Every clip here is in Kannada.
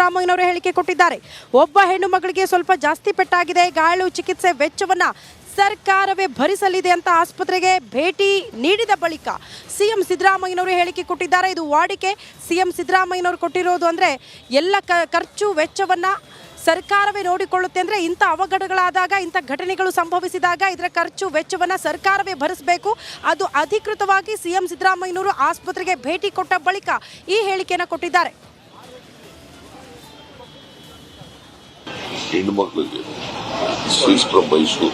ಸಿದ್ದರಾಮಯ್ಯನವರು ಹೇಳಿಕೆ ಕೊಟ್ಟಿದ್ದಾರೆ. ಒಬ್ಬ ಹೆಣ್ಣು ಮಗಳಿಗೆ ಸ್ವಲ್ಪ ಜಾಸ್ತಿ ಪೆಟ್ಟಾಗಿದೆ, ಗಾಯಾಳು ಚಿಕಿತ್ಸೆ ವೆಚ್ಚವನ್ನ ಸರ್ಕಾರವೇ ಭರಿಸಲಿದೆ ಅಂತ ಆಸ್ಪತ್ರೆಗೆ ಭೇಟಿ ನೀಡಿದ ಬಳಿಕ ಸಿಎಂ ಸಿದ್ದರಾಮಯ್ಯನವರು ಹೇಳಿಕೆ ಕೊಟ್ಟಿದ್ದಾರೆ. ಇದು ವಾಡಿಕೆ. ಸಿಎಂ ಸಿದ್ದರಾಮಯ್ಯನವರು ಕೊಟ್ಟಿರೋದು ಅಂದರೆ ಎಲ್ಲ ಖರ್ಚು ವೆಚ್ಚವನ್ನು ಸರ್ಕಾರವೇ ನೋಡಿಕೊಳ್ಳುತ್ತೆ. ಅಂದರೆ ಇಂಥ ಅವಘಡಗಳಾದಾಗ, ಇಂಥ ಘಟನೆಗಳು ಸಂಭವಿಸಿದಾಗ ಇದರ ಖರ್ಚು ವೆಚ್ಚವನ್ನು ಸರ್ಕಾರವೇ ಭರಿಸಬೇಕು. ಅದು ಅಧಿಕೃತವಾಗಿ ಸಿಎಂ ಸಿದ್ದರಾಮಯ್ಯನವರು ಆಸ್ಪತ್ರೆಗೆ ಭೇಟಿ ಕೊಟ್ಟ ಬಳಿಕ ಈ ಹೇಳಿಕೆಯನ್ನು ಕೊಟ್ಟಿದ್ದಾರೆ. ಹೆಣ್ಣು ಮಕ್ಕಳಿಗೆ ಸ್ವೀಸ್ ಫ್ರಮ್ ಮೈಸೂರು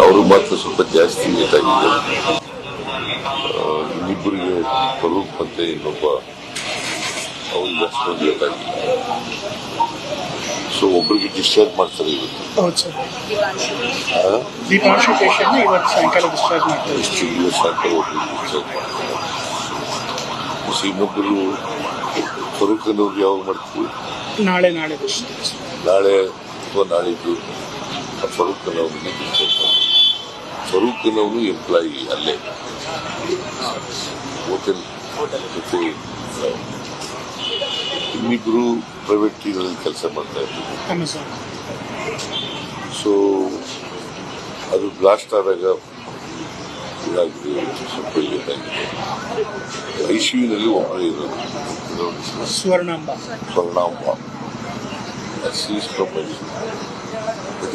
ಅವರು ಮಾತ್ರ ಸ್ವಲ್ಪ ಜಾಸ್ತಿ ಲೇಟಾಗಿದೆ. ಇನ್ನಿಬ್ಬರಿಗೆ ಫರೂಕ್ ಮತ್ತೆ ಇನ್ನೊಬ್ಬ ಅವ್ರಿಗೆ ಅಷ್ಟೊಂದು ಲೇಟಾಗಿದೆ. ಸೊ ಒಬ್ಬರಿಗೆ ಡಿಸ್ಚಾರ್ಜ್ ಮಾಡ್ತಾರೆ ಇವತ್ತು. ಸಾಯಂಕಾಲ ಒಬ್ಬರಿಗೆ ಡಿಸ್ಚಾರ್ಜ್ ಮಾಡ್ತಾರೆ. ಇನ್ನೊಬ್ಬರು ಫರೂಕ್ ಅನ್ನೋರು ಯಾವಾಗ ಮಾಡ್ತೀವಿ? ನಾಳೆ ಅಥವಾ ನಾಳಿದ್ದು ಫರೂಕ್ ಅನ್ನೋರಿಗೆ ಡಿಸ್ಚಾರ್ಜ್ ಮಾಡ್ತಾರೆ. ಫರೂಕ್ ಅನ್ನೋನು ಎಂಪ್ಲಾಯಿ ಅಲ್ಲೇ ಹೋಟೆಲ್ ಜೊತೆ. ಇನ್ನಿಬ್ರು ಪ್ರೈವೇಟ್ ಟೀಗಳಲ್ಲಿ ಕೆಲಸ ಮಾಡ್ತಾ ಇದ್ರು. ಸೊ ಅದು ಬ್ಲಾಸ್ಟ್ ಆದಾಗ ಇದಾಗಿದೆ, ಸ್ವಲ್ಪ ಲೇಟಾಗಿದೆ. ಐಸಿಯುನಲ್ಲಿ ಒಬ್ಬರೇ ಇರೋದು, ಸ್ವರ್ಣಾಂಬ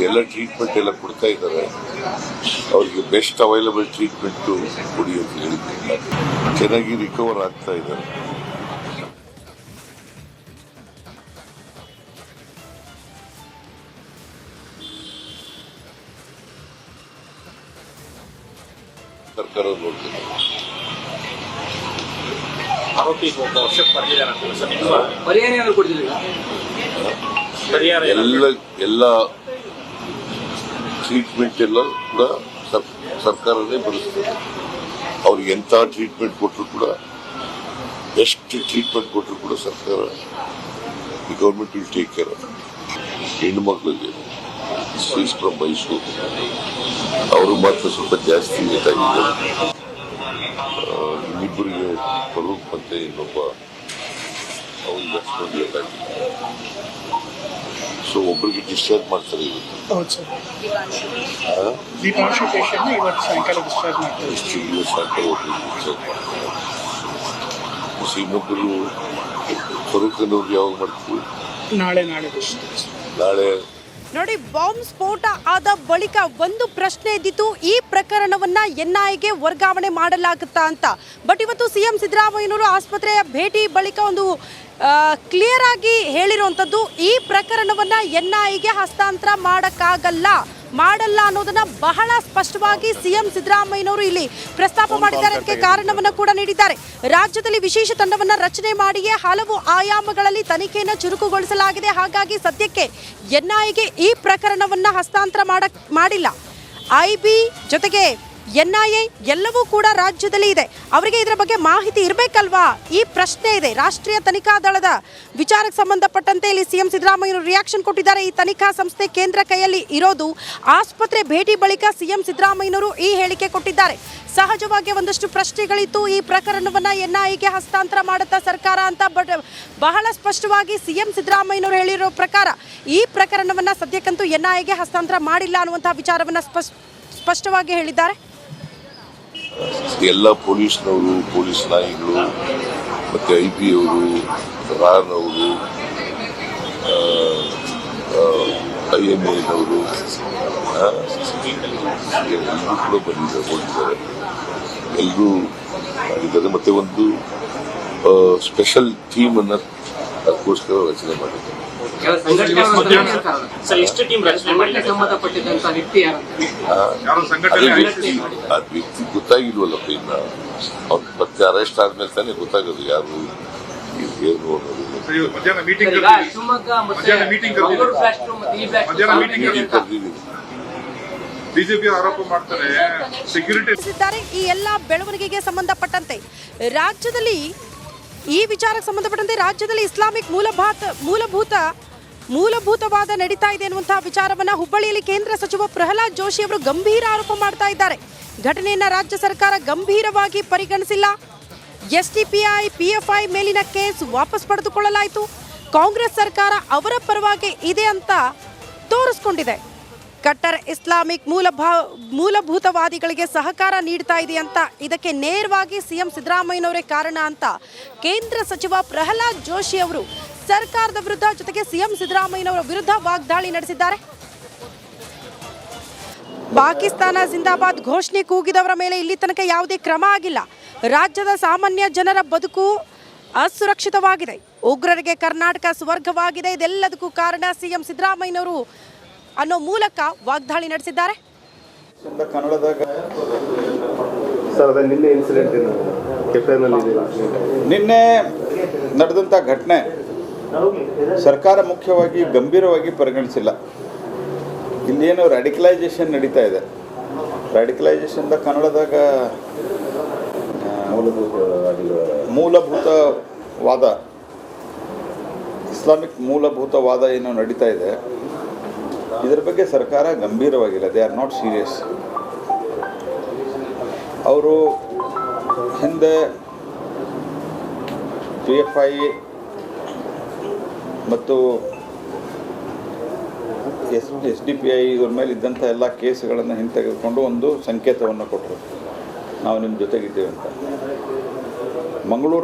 ಎಲ್ಲ ಟ್ರೀಟ್ಮೆಂಟ್ ಎಲ್ಲ ಕೊಡ್ತಾ ಇದ್ದಾರೆ. ಅವ್ರಿಗೆ ಬೆಸ್ಟ್ ಅವೈಲಬಲ್ ಟ್ರೀಟ್ಮೆಂಟು ಕೊಡಿ ಅಂತ ಹೇಳಿದ್ದೀನಿ. ಚೆನ್ನಾಗಿ ರಿಕವರ್ ಆಗ್ತಾ ಇದ್ದಾರೆ. ಸರ್ಕಾರ ನೋಡ್ತಿದೆ. ಎಲ್ಲ ಟ್ರೀಟ್ಮೆಂಟ್ ಎಲ್ಲ ಕೂಡ ಸರ್ಕಾರನೇ ಭರಿಸ್ತದೆ. ಅವ್ರಿಗೆ ಎಂಥ ಟ್ರೀಟ್ಮೆಂಟ್ ಕೊಟ್ಟರು ಕೂಡ, ಎಷ್ಟು ಟ್ರೀಟ್ಮೆಂಟ್ ಕೊಟ್ಟರು ಕೂಡ ಸರ್ಕಾರ, the government will take care of. ಹೆಣ್ಣು ಮಕ್ಕಳಿಗೆ ಸ್ವೀಸ್ ಫ್ರಮ್ ಮೈಸೂರು ಅವರು ಮಾತ್ರ ಸ್ವಲ್ಪ ಜಾಸ್ತಿ ಲೇಟಾಗಿದೆ. ಇನ್ನಿಬ್ಬರಿಗೆ ಫರೂಕ್ ಮತ್ತೆ ಇನ್ನೊಬ್ಬ ಅವ್ರಿಗೆ ಅಷ್ಟೊಂದು ಲೇಟಾಗಿದೆ. ಸೊ ಒಬ್ಬರಿಗೆ ಡಿಸ್ಚಾರ್ಜ್ ಮಾಡ್ತಾರೆ ಇವತ್ತು. ಸಾಯಂಕಾಲ ಒಬ್ಬರಿಗೆ ಡಿಸ್ಚಾರ್ಜ್ ಮಾಡ್ತಾರೆ. ಇನ್ನೊಬ್ಬರು ಫರೂಕ್ ಅನ್ನೋರು ಯಾವಾಗ ಮಾಡ್ತೀವಿ? ನಾಳೆ. ನೋಡಿ, ಬಾಂಬ್ ಸ್ಫೋಟ ಆದ ಬಳಿಕ ಒಂದು ಪ್ರಶ್ನೆ ಇದ್ದಿತ್ತು, ಈ ಪ್ರಕರಣವನ್ನ ಎನ್ಐಎಗೆ ವರ್ಗಾವಣೆ ಮಾಡಲಾಗುತ್ತಾ ಅಂತ. ಬಟ್ ಇವತ್ತು ಸಿಎಂ ಸಿದ್ದರಾಮಯ್ಯನವರು ಆಸ್ಪತ್ರೆಯ ಭೇಟಿ ಬಳಿಕ ಒಂದು ಕ್ಲಿಯರ್ ಆಗಿ ಹೇಳಿರುವಂಥದ್ದು, ಈ ಪ್ರಕರಣವನ್ನ ಎನ್ಐಎಗೆ ಹಸ್ತಾಂತರ ಮಾಡಲ್ಲ ಅನ್ನೋದನ್ನ ಬಹಳ ಸ್ಪಷ್ಟವಾಗಿ ಸಿಎಂ ಸಿದ್ದರಾಮಯ್ಯನವರು ಇಲ್ಲಿ ಪ್ರಸ್ತಾಪ ಮಾಡಿದ್ದಾರೆ. ಅದಕ್ಕೆ ಕಾರಣವನ್ನ ಕೂಡ ನೀಡಿದ್ದಾರೆ. ರಾಜ್ಯದಲ್ಲಿ ವಿಶೇಷ ತಂಡವನ್ನ ರಚನೆ ಮಾಡಿಯೇ ಹಲವು ಆಯಾಮಗಳಲ್ಲಿ ತನಿಖೆಯನ್ನು ಚುರುಕುಗೊಳಿಸಲಾಗಿದೆ. ಹಾಗಾಗಿ ಸದ್ಯಕ್ಕೆ ಎನ್ಐಎಗೆ ಈ ಪ್ರಕರಣವನ್ನ ಹಸ್ತಾಂತರ ಮಾಡಿಲ್ಲ. ಐಬಿ ಜೊತೆಗೆ ಎನ್ಐಎ ಎಲ್ಲವೂ ಕೂಡ ರಾಜ್ಯದಲ್ಲಿ ಇದೆ. ಅವರಿಗೆ ಇದರ ಬಗ್ಗೆ ಮಾಹಿತಿ ಇರಬೇಕಲ್ವಾ? ಈ ಪ್ರಶ್ನೆ ಇದೆ. ರಾಷ್ಟ್ರೀಯ ತನಿಖಾ ದಳದ ವಿಚಾರಕ್ಕೆ ಸಂಬಂಧಪಟ್ಟಂತೆ ಇಲ್ಲಿ ಸಿಎಂ ಸಿದ್ದರಾಮಯ್ಯನವರು ರಿಯಾಕ್ಷನ್ ಕೊಟ್ಟಿದ್ದಾರೆ. ಈ ತನಿಖಾ ಸಂಸ್ಥೆ ಕೇಂದ್ರ ಕೈಯಲ್ಲಿ ಇರೋದು. ಆಸ್ಪತ್ರೆ ಭೇಟಿ ಬಳಿಕ ಸಿಎಂ ಸಿದ್ದರಾಮಯ್ಯನವರು ಈ ಹೇಳಿಕೆ ಕೊಟ್ಟಿದ್ದಾರೆ. ಸಹಜವಾಗಿ ಒಂದಷ್ಟು ಪ್ರಶ್ನೆಗಳಿತ್ತು, ಈ ಪ್ರಕರಣವನ್ನ ಎನ್ಐಎಗೆ ಹಸ್ತಾಂತರ ಮಾಡುತ್ತಾ ಸರ್ಕಾರ ಅಂತ. ಬಟ್ ಬಹಳ ಸ್ಪಷ್ಟವಾಗಿ ಸಿಎಂ ಸಿದ್ದರಾಮಯ್ಯನವರು ಹೇಳಿರೋ ಪ್ರಕಾರ ಈ ಪ್ರಕರಣವನ್ನ ಸದ್ಯಕ್ಕಂತೂ ಎನ್ಐಎಗೆ ಹಸ್ತಾಂತರ ಮಾಡಿಲ್ಲ ಅನ್ನುವಂತಹ ವಿಚಾರವನ್ನ ಸ್ಪಷ್ಟವಾಗಿ ಹೇಳಿದ್ದಾರೆ. ಎಲ್ಲ ಪೊಲೀಸ್ನವರು, ಪೊಲೀಸ್ ನಾಯಿಗಳು, ಮತ್ತೆ ಐಬಿ ಅವರು, ರಾನವರು, INA-ನವರು ಎಲ್ಲರೂ ಕೂಡ ಹೋಗಿದ್ದಾರೆ. ಎಲ್ಲರೂ ಮಾಡಿದ್ದಾರೆ. ಮತ್ತೆ ಒಂದು ಸ್ಪೆಷಲ್ ಟೀಮ್ ಅನ್ನ ಅದಕ್ಕೋಸ್ಕರ ರಚನೆ ಮಾಡಿದ್ದಾರೆ. ವ್ಯಕ್ತಿ ಗೊತ್ತಾಗಿಲ್ವಲ್ಲಪ್ಪ. ಇನ್ನ ಅವ್ರು ಮತ್ತೆ ಅರೆಸ್ಟ್ ಆದ್ಮೇಲೆ ತಾನೇ ಗೊತ್ತಾಗೋದು ಯಾರು ಏನು ಅನ್ನೋದು. ಬಿಜೆಪಿ ಆರೋಪ ಮಾಡ್ತಾರೆ. ಈ ಎಲ್ಲ ಬೆಳವಣಿಗೆಗೆ ಸಂಬಂಧಪಟ್ಟಂತೆ ರಾಜ್ಯದಲ್ಲಿ, ಈ ವಿಚಾರಕ್ಕೆ ಸಂಬಂಧಪಟ್ಟಂತೆ ರಾಜ್ಯದಲ್ಲಿ ಇಸ್ಲಾಮಿಕ್ ಮೂಲಭೂತವಾದ ನಡೀತಾ ಇದೆ ಎನ್ನುವಂತಹ ವಿಚಾರವನ್ನ ಹುಬ್ಬಳ್ಳಿಯಲ್ಲಿ ಕೇಂದ್ರ ಸಚಿವ ಪ್ರಹ್ಲಾದ್ ಜೋಶಿ ಅವರು ಗಂಭೀರ ಆರೋಪ ಮಾಡ್ತಾ ಇದ್ದಾರೆ. ಘಟನೆಯನ್ನ ರಾಜ್ಯ ಸರ್ಕಾರ ಗಂಭೀರವಾಗಿ ಪರಿಗಣಿಸಿಲ್ಲ. ಎಸ್ಡಿಪಿಐ, PFI ಮೇಲಿನ ಕೇಸ್ ವಾಪಸ್ ಪಡೆದುಕೊಳ್ಳಲಾಯಿತು. ಕಾಂಗ್ರೆಸ್ ಸರ್ಕಾರ ಅವರ ಪರವಾಗಿ ಇದೆ ಅಂತ ತೋರಿಸ್ಕೊಂಡಿದೆ. ಕಟ್ಟರ್ ಇಸ್ಲಾಮಿಕ್ ಮೂಲಭೂತವಾದಿಗಳಿಗೆ ಸಹಕಾರ ನೀಡ್ತಾ ಇದೆ ಅಂತ ಇದಕ್ಕೆ ನೇರವಾಗಿ ಸಿಎಂ ಸಿದ್ದರಾಮಯ್ಯನವರೇ ಕಾರಣ ಅಂತ ಕೇಂದ್ರ ಸಚಿವ ಪ್ರಹ್ಲಾದ್ ಜೋಶಿ ಅವರು ಸರ್ಕಾರದ ವಿರುದ್ಧ ಜೊತೆಗೆ ಸಿಎಂ ಸಿದ್ದರಾಮಯ್ಯನವರ ವಿರುದ್ಧ ವಾಗ್ದಾಳಿ ನಡೆಸಿದ್ದಾರೆ. ಪಾಕಿಸ್ತಾನ ಜಿಂದಾಬಾದ್ ಘೋಷಣೆ ಕೂಗಿದವರ ಮೇಲೆ ಇಲ್ಲಿ ತನಕ ಯಾವುದೇ ಕ್ರಮ ಆಗಿಲ್ಲ. ರಾಜ್ಯದ ಸಾಮಾನ್ಯ ಜನರ ಬದುಕು ಅಸುರಕ್ಷಿತವಾಗಿದೆ. ಉಗ್ರರಿಗೆ ಕರ್ನಾಟಕ ಸ್ವರ್ಗವಾಗಿದೆ. ಇದೆಲ್ಲದಕ್ಕೂ ಕಾರಣ ಸಿಎಂ ಸಿದ್ದರಾಮಯ್ಯನವರು ಅನ್ನೋ ಮೂಲಕ ವಾಗ್ದಾಳಿ ನಡೆಸಿದ್ದಾರೆ. ನಿನ್ನೆ ನಡೆದಂಥ ಘಟನೆ ಸರ್ಕಾರ ಮುಖ್ಯವಾಗಿ ಗಂಭೀರವಾಗಿ ಪರಿಗಣಿಸಿಲ್ಲ. ಇಲ್ಲೇನು ರ್ಯಾಡಿಕಲೈಸೇಷನ್ ನಡೀತಾ ಇದೆ. ರ್ಯಾಡಿಕಲೈಸೇಷನ್ದ ಕನ್ನಡದಾಗ ಮೂಲಭೂತವಾದ, ಇಸ್ಲಾಮಿಕ್ ಮೂಲಭೂತವಾದ ಏನು ನಡೀತಾ ಇದೆ, ಇದರ ಬಗ್ಗೆ ಸರ್ಕಾರ ಗಂಭೀರವಾಗಿಲ್ಲ. They are not serious. ಅವರು ಹಿಂದೆ PFI ಮತ್ತು SDPI ಇವ್ರ ಮೇಲೆ ಇದ್ದಂಥ ಎಲ್ಲ ಕೇಸ್ಗಳನ್ನು ಹಿಂತೆಗೆದುಕೊಂಡು ಒಂದು ಸಂಕೇತವನ್ನು ಕೊಟ್ಟರು, ನಾವು ನಿಮ್ಮ ಜೊತೆಗಿದ್ದೇವೆ ಅಂತ. ಮಂಗಳೂರು